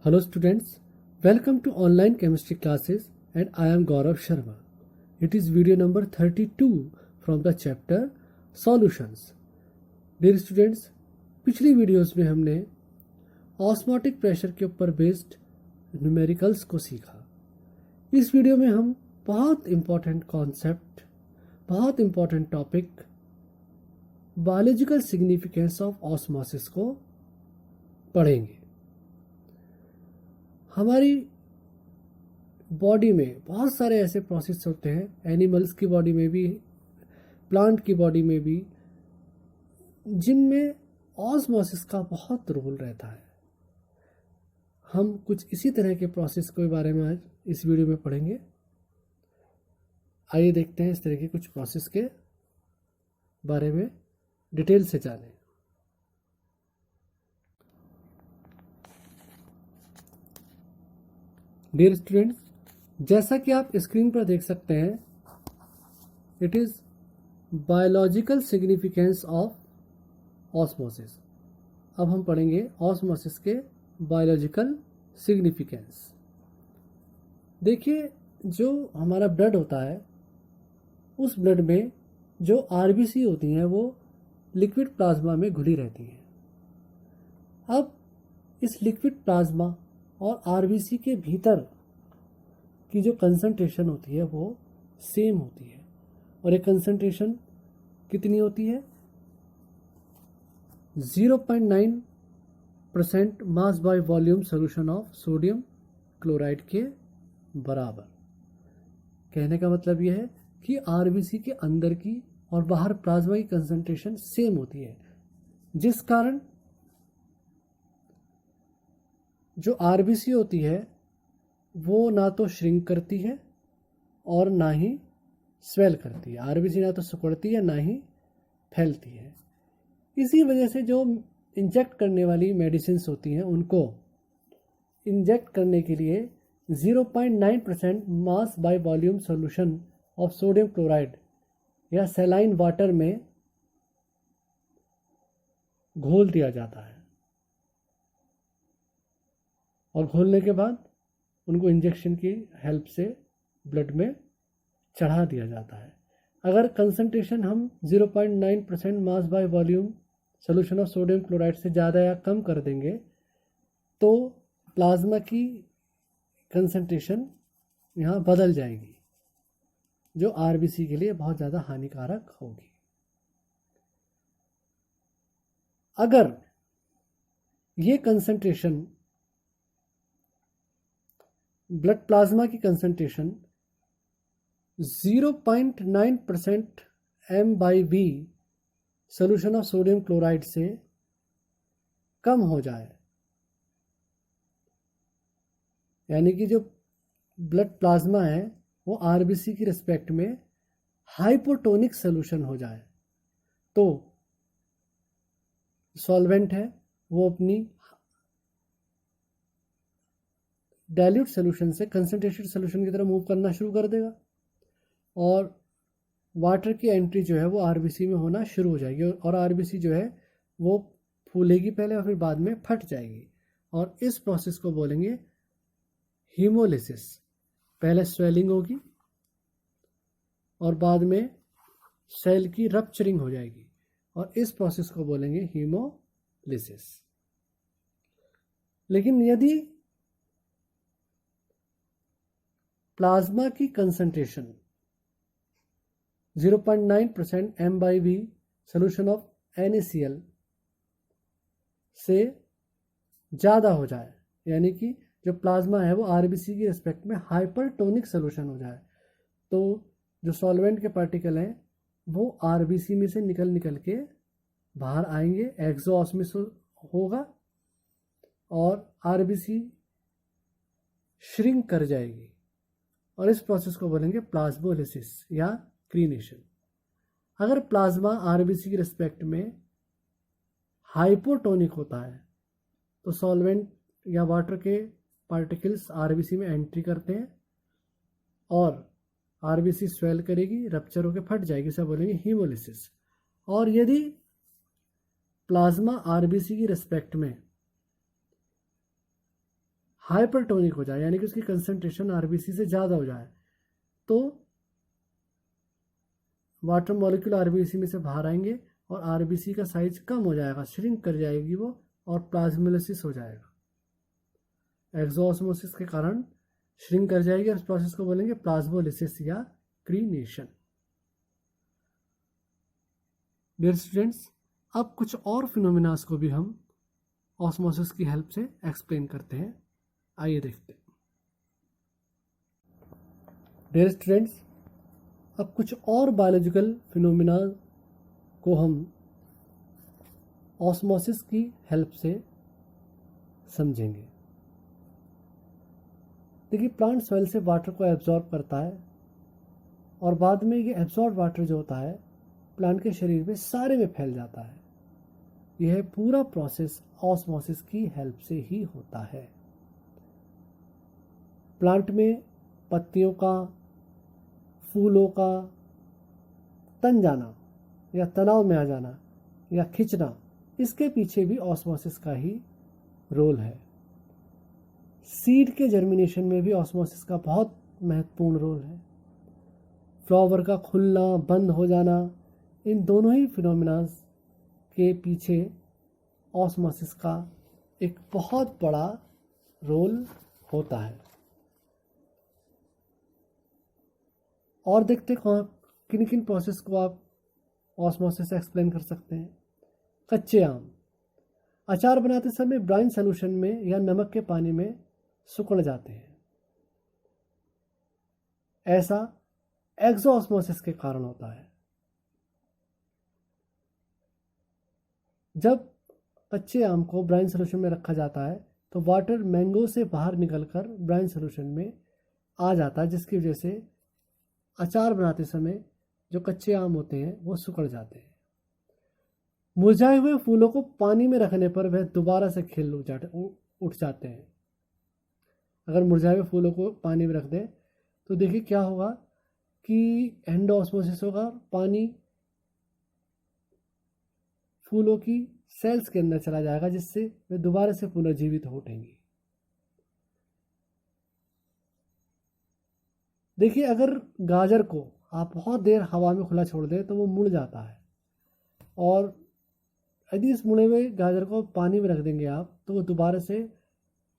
Hello students, welcome to online chemistry classes and I am Gaurav Sharma. It is video number 32 from the chapter Solutions. Dear students, पिछली videos में हमने osmotic pressure के ऊपर based numericals को सीखा। इस video में हम बहुत इम्पोर्टेंट कॉन्सेप्ट, बहुत important topic biological significance of osmosis को पढ़ेंगे। हमारी बॉडी में बहुत सारे ऐसे प्रोसेस होते हैं, एनिमल्स की बॉडी में भी, प्लांट की बॉडी में भी, जिनमें ऑस्मोसिस का बहुत रोल रहता है। हम कुछ इसी तरह के प्रोसेस के बारे में आज इस वीडियो में पढ़ेंगे। आइए देखते हैं इस तरह के कुछ प्रोसेस के बारे में डिटेल से जानें। डियर स्टूडेंट्स, जैसा कि आप स्क्रीन पर देख सकते हैं, it is biological significance of osmosis. अब हम पढ़ेंगे ऑस्मोसिस के बायोलॉजिकल सिग्निफिकेंस। देखिए, जो हमारा ब्लड होता है, उस ब्लड में जो आरबीसी होती हैं वो लिक्विड प्लाज्मा में घुली रहती हैं। अब इस लिक्विड प्लाज्मा और आरबीसी के भीतर की जो कंसंट्रेशन होती है वो सेम होती है, और ये कंसंट्रेशन कितनी होती है? 0.9% mass by volume solution of sodium chloride के बराबर। कहने का मतलब यह है कि आरबीसी के अंदर की और बाहर प्लाज्मा की कंसंट्रेशन सेम होती है, जिस कारण जो आरबीसी होती है वो ना तो श्रिंक करती है और ना ही स्वेल करती है। आरबीसी ना तो सिकुड़ती है ना ही फैलती है। इसी वजह से जो इंजेक्ट करने वाली मेडिसिन्स होती हैं, उनको इंजेक्ट करने के लिए 0.9% mass by volume solution of sodium chloride या सैलाइन वाटर में घोल दिया जाता है, और घोलने के बाद उनको इंजेक्शन की हेल्प से ब्लड में चढ़ा दिया जाता है। अगर कंसंट्रेशन हम 0.9% mass by volume solution of sodium chloride से ज़्यादा या कम कर देंगे तो प्लाज्मा की कंसंट्रेशन यहाँ बदल जाएगी, जो आरबीसी के लिए बहुत ज़्यादा हानिकारक होगी। अगर ये कंसंट्रेशन, ब्लड प्लाज्मा की concentration 0.9% m/v solution of sodium chloride से कम हो जाए, यानी कि जो ब्लड प्लाज्मा है वो आरबीसी की रिस्पेक्ट में हाइपोटोनिक सोल्यूशन हो जाए, तो सॉल्वेंट है वो अपनी डाइल्यूट सोल्यूशन से कंसंट्रेटेड सोल्यूशन की तरफ मूव करना शुरू कर देगा, और वाटर की एंट्री जो है वो आरबीसी में होना शुरू हो जाएगी, और आरबीसी जो है वो फूलेगी पहले और फिर बाद में फट जाएगी, और इस प्रोसेस को बोलेंगे हीमोलिसिस। पहले स्वेलिंग होगी और बाद में सेल की रप्चरिंग हो जाएगी, और इस प्रोसेस को बोलेंगे हीमोलिसिस। लेकिन यदि प्लाज्मा की concentration 0.9% m/v solution of NaCl से ज़्यादा हो जाए, यानी कि जो प्लाज्मा है वो आरबीसी की रिस्पेक्ट में हाइपरटोनिक सोल्यूशन हो जाए, तो जो सॉल्वेंट के पार्टिकल हैं वो आरबीसी में से निकल के बाहर आएंगे, एक्सोऑस्मोसिस होगा और आरबीसी श्रिंक कर जाएगी, और इस प्रोसेस को बोलेंगे प्लाज्मोलिसिस या क्रीनेशन। अगर प्लाज्मा आरबीसी की रिस्पेक्ट में हाइपोटोनिक होता है तो सॉल्वेंट या वाटर के पार्टिकल्स आरबीसी में एंट्री करते हैं और आरबीसी स्वेल करेगी, रप्चर होकर फट जाएगी, इसे बोलेंगे हीमोलिसिस। और यदि प्लाज्मा आरबीसी की रिस्पेक्ट में हाइपरटोनिक हो जाए, यानी कि उसकी कंसंट्रेशन आरबीसी से ज़्यादा हो जाए, तो वाटर मॉलिक्यूल आरबीसी में से बाहर आएंगे और आरबीसी का साइज कम हो जाएगा, श्रिंक कर जाएगी वो, और प्लाज्मोलिसिस हो जाएगा। एक्सोऑस्मोसिस के कारण श्रिंक कर जाएगी और इस प्रोसेस को बोलेंगे प्लाज्मोलिसिस या क्रीनेशन। डियर स्टूडेंट्स, अब कुछ और फिनोमिनास को भी हम ऑस्मोसिस की हेल्प से एक्सप्लेन करते हैं। आइए देखते हैं। डियर स्टूडेंट्स, अब कुछ और बायोलॉजिकल फिनोमिना को हम ऑस्मोसिस की हेल्प से समझेंगे। देखिए, प्लांट सॉइल से वाटर को एब्जॉर्ब करता है और बाद में ये एब्जॉर्ब वाटर जो होता है प्लांट के शरीर में सारे में फैल जाता है। यह पूरा प्रोसेस ऑस्मोसिस की हेल्प से ही होता है। प्लांट में पत्तियों का, फूलों का तन जाना या तनाव में आ जाना या खिंचना, इसके पीछे भी ऑस्मोसिस का ही रोल है। सीड के जर्मिनेशन में भी ऑस्मोसिस का बहुत महत्वपूर्ण रोल है। फ्लावर का खुलना, बंद हो जाना, इन दोनों ही फिनोमिना के पीछे ऑस्मोसिस का एक बहुत बड़ा रोल होता है। और देखते किन किन प्रोसेस को आप ऑस्मोसिस से एक्सप्लेन कर सकते हैं। कच्चे आम अचार बनाते समय ब्राइन सॉल्यूशन में या नमक के पानी में सिकुड़ जाते हैं। ऐसा एक्सोऑस्मोसिस के कारण होता है। जब कच्चे आम को ब्राइन सॉल्यूशन में रखा जाता है तो वाटर मैंगो से बाहर निकलकर ब्राइन सॉल्यूशन में आ जाता है, जिसकी वजह से अचार बनाते समय जो कच्चे आम होते हैं वो सिकुड़ जाते हैं। मुरझाए हुए फूलों को पानी में रखने पर वह दोबारा से खिल उठ जाते हैं। अगर मुरझाए हुए फूलों को पानी में रख दें तो देखिए क्या होगा कि एंडोऑस्मोसिस होगा, पानी फूलों की सेल्स के अंदर चला जाएगा, जिससे वे दोबारा से पुनर्जीवित हो उठेंगी। देखिए, अगर गाजर को आप बहुत देर हवा में खुला छोड़ दें तो वो मुड़ जाता है, और यदि इस मुड़े हुए गाजर को पानी में रख देंगे आप तो वो दोबारा से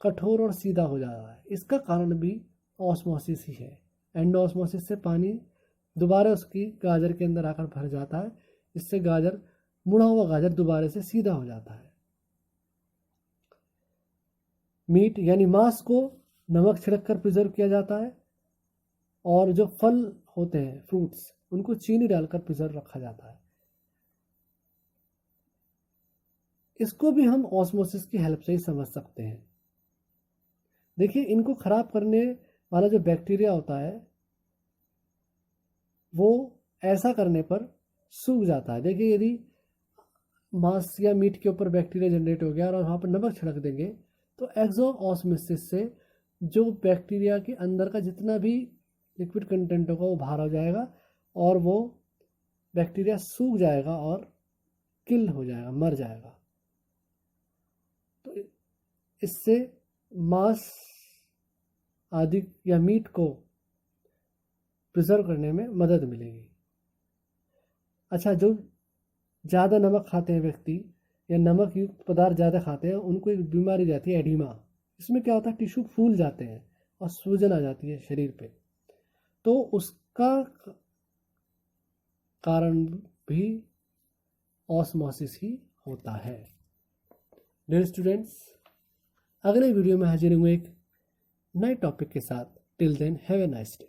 कठोर और सीधा हो जाता है। इसका कारण भी ऑस्मोसिस ही है। एंडोऑस्मोसिस से पानी दोबारा उसकी गाजर के अंदर आकर भर जाता है, इससे गाजर, मुड़ा हुआ गाजर दोबारा से सीधा हो जाता है। मीट यानी मांस को नमक छिड़क कर प्रिजर्व किया जाता है, और जो फल होते हैं, फ्रूट्स, उनको चीनी डालकर प्रिजर्व रखा जाता है। इसको भी हम ऑस्मोसिस की हेल्प से ही समझ सकते हैं। देखिए, इनको खराब करने वाला जो बैक्टीरिया होता है वो ऐसा करने पर सूख जाता है। देखिए, यदि मांस या मीट के ऊपर बैक्टीरिया जनरेट हो गया और वहाँ पर नमक छिड़क देंगे तो एक्सोऑस्मोसिस से जो बैक्टीरिया के अंदर का जितना भी लिक्विड कंटेंट होगा वो बाहर हो जाएगा और वो बैक्टीरिया सूख जाएगा और किल हो जाएगा, मर जाएगा। तो इससे मांस आदि या मीट को प्रिजर्व करने में मदद मिलेगी। अच्छा, जो ज़्यादा नमक खाते हैं व्यक्ति या नमक युक्त पदार्थ ज़्यादा खाते हैं, उनको एक बीमारी रहती है एडिमा। इसमें क्या होता है, टिश्यू फूल जाते हैं और सूजन आ जाती है शरीर पे, तो उसका कारण भी ऑस्मोसिस ही होता है। डियर स्टूडेंट्स, अगले वीडियो में हाजिर होंगे एक नए टॉपिक के साथ। Till then, have a nice day.